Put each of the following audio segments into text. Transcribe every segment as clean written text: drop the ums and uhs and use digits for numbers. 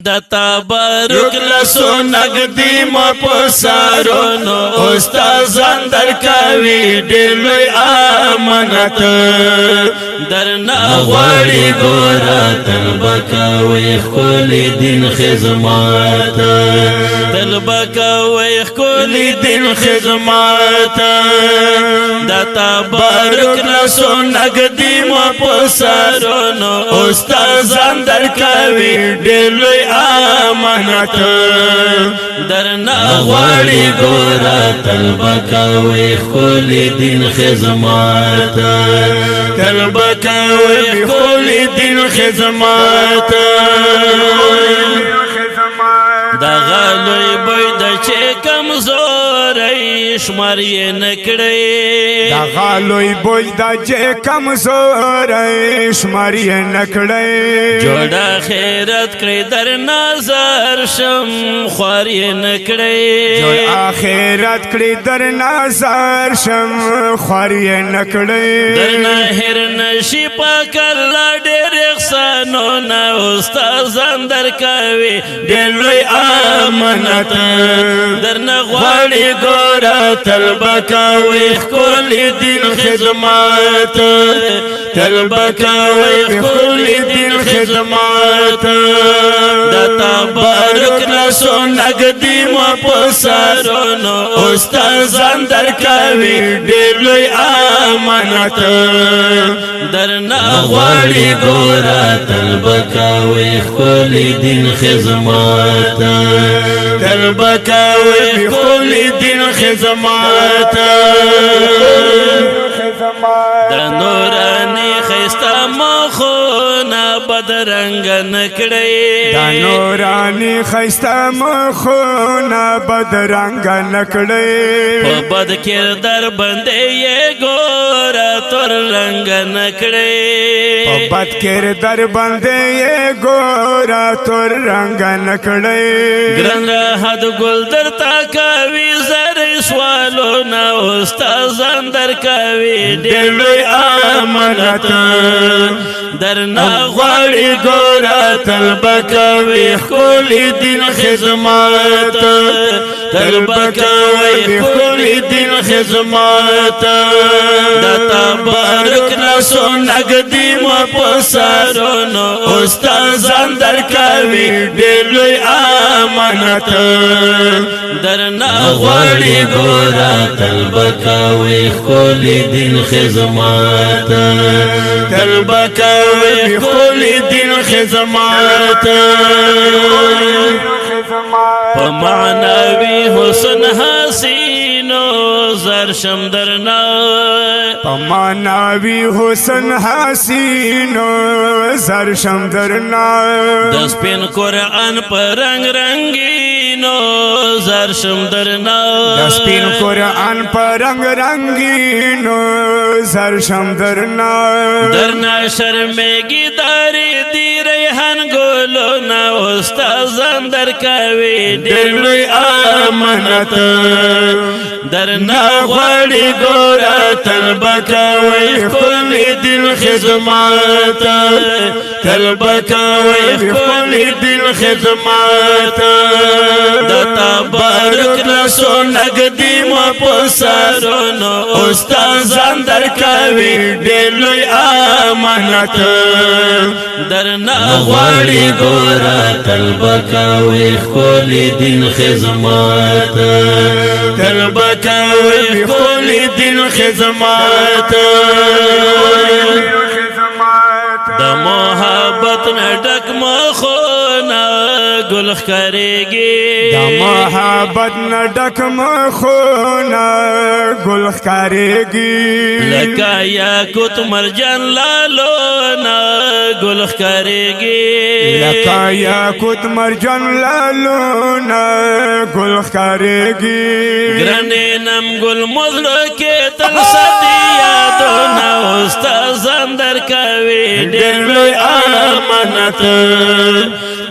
د تبرک لسو نقدی مپسارونو استازان در کوي ډېر لوی امانت درنه غواړي ګوره تل به کوي ښکلي دین خدمت تل به کوي ښکلي دین خدمت د تبرک لسو نقدی مپسارونو استازان در کوي ډېر لوی امانت درنه غواړي ګوره تل به کوي ښکلي دین خدمت تل به کوي ښکلي دین خدمت دغه لوی بوی د چې کمزوری شمار یې نه کړی دغه لوی بوی د چې کمزوری شمار یې نه کړی جوړه خیرت کړی در نظر شم خوار یې نه کړی جوړه خیرت کړی در نظر شم خوار یې نه کړی درنه هر نشي پاک الله ډېر احسانونه استادان در کوي ډېر لوی امانت درنه غواړي ګوره تل به کوي ښکلي دین خدمت تل به کوي ښکلي دین خدمت د تبرک لسو نقدی مپسارونو استازان در کوي ډېر لوی امانت درنه غواړي ګوره تل به کوي ښکلي دین خدمت تل به کوي ښکلي دین خدمت د نورانی ښایسته مخونه بدرنګ نه کړی د نورانی ښایسته مخونه بدرنګ نه کړی په بد کردار باندې یې ګوره تور رنګ نه کړی په بد کردار باندې یې ګوره تور رنګ نه کړی ګران راحت ګل درته کوي زر سوالونه استادان در کوي ډېر لوی امانت درنه غواړي ګوره تل به کوي ښکلي دین خدمت تل به کوي ښکلي دین خدمت د تبرک لسو نقدی مپسارونو استادان در کوي ډېر لوی امانت درنه غواړي ګوره تل به کوي ښکلي دین خدمت تل به کوي ښکلي دین خدمت په معنوي حسن حسینو زر شم درنه په معنوي حسن حسینو زر شم درنه د سپین قرآن په رنگ رنگینو زر شم درنه د سپین قرآن په رنگ رنگینو زر شم درنه درنه شرمېږي دارې دی ریحان ګلونه استادان در کوي ډېر لوی امانت درنه غواړي ګوره تل به کوي ښکلي دین خدمت تل به کوي ښکلي دین خدمت د تبرک لسو نقدی مپسارونو استادان در کوي ډېر لوی امانت درنه غواړي ګوره تل به کوي ښکلي دین خدمت تل به کوي ښکلي دین خدمت د محبت نه ډک مخونه ګل ښکارېږي د محبت نه ډک مخونه ګل ښکارېږي لکه یاقوت مرجان لالونه ګل ښکارېږي لکه یاقوت مرجان لالونه ګل ښکارېږي ګرانې نم ګل مزړه کې تل ساتي یادونه استادان در کوي ډېر لوی امانت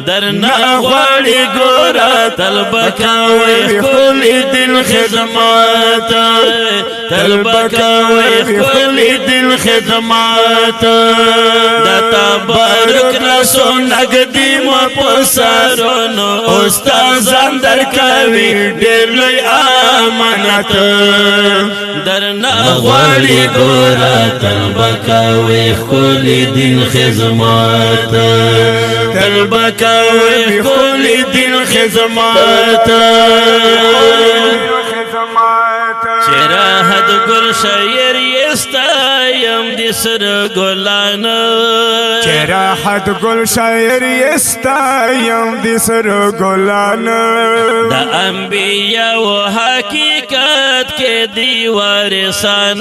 درنه غواړي ګوره تل به کوي ښکلي دین خدمت تل به کوي ښکلي دین خدمت د تبرک لسو نقدی مو پسرونو استادان درکوي ډېر لوی امانت درنا غواړي ګورا تل بکوي خولي دین خدمت تل بکوي خولي دین خدمت چراحت گل شایر یستایم دی سر گلان چراحت گل شایر یستایم دی سر گلان دا انبیاء و حقیقت کے دی وارثان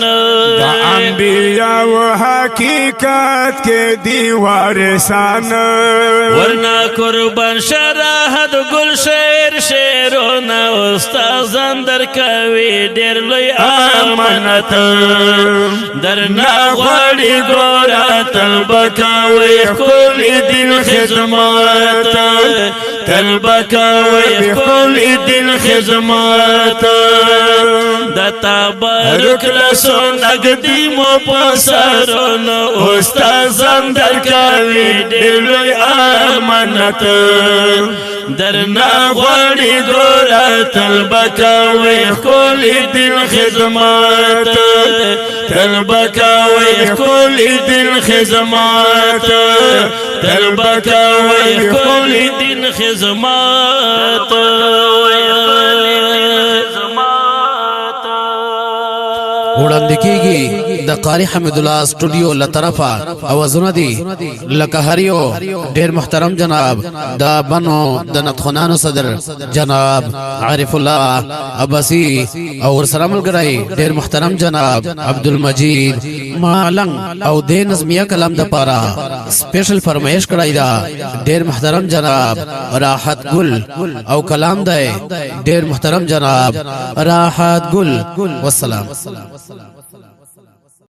دا انبیاء و حقیقت کے دی وارثان ورنہ قربان شراحت گل شایر شیرونا استازان در کوي ډېر لوی امانت درنا غواړي ګورا تل بکوي خولي دین خدمت تل بکوي خولي دین خدمت د تبارک لسو نګدي مو پسرونو استادان درکوي ډېر لوی امانت درنا غواړي ګورا تل بکوي خولي دین خدمت تل بکوي خولي دین خدمت تل بکوي خولي دین خدمت وړاندې کیږي د قاری حمید الله سټوډیو لطرفه اوازونه دي لکه هریو ډیر محترم جناب د بنو د نتخونانو صدر جناب عارف الله عباسی او ورسره ملګری ډیر محترم جناب عبدالمجید مالنګ او د نظمیه کلام د پاره سپیشل فرمایش کړای دا ډیر محترم جناب راحت گل او کلام دی ډیر محترم جناب راحت گل والسلام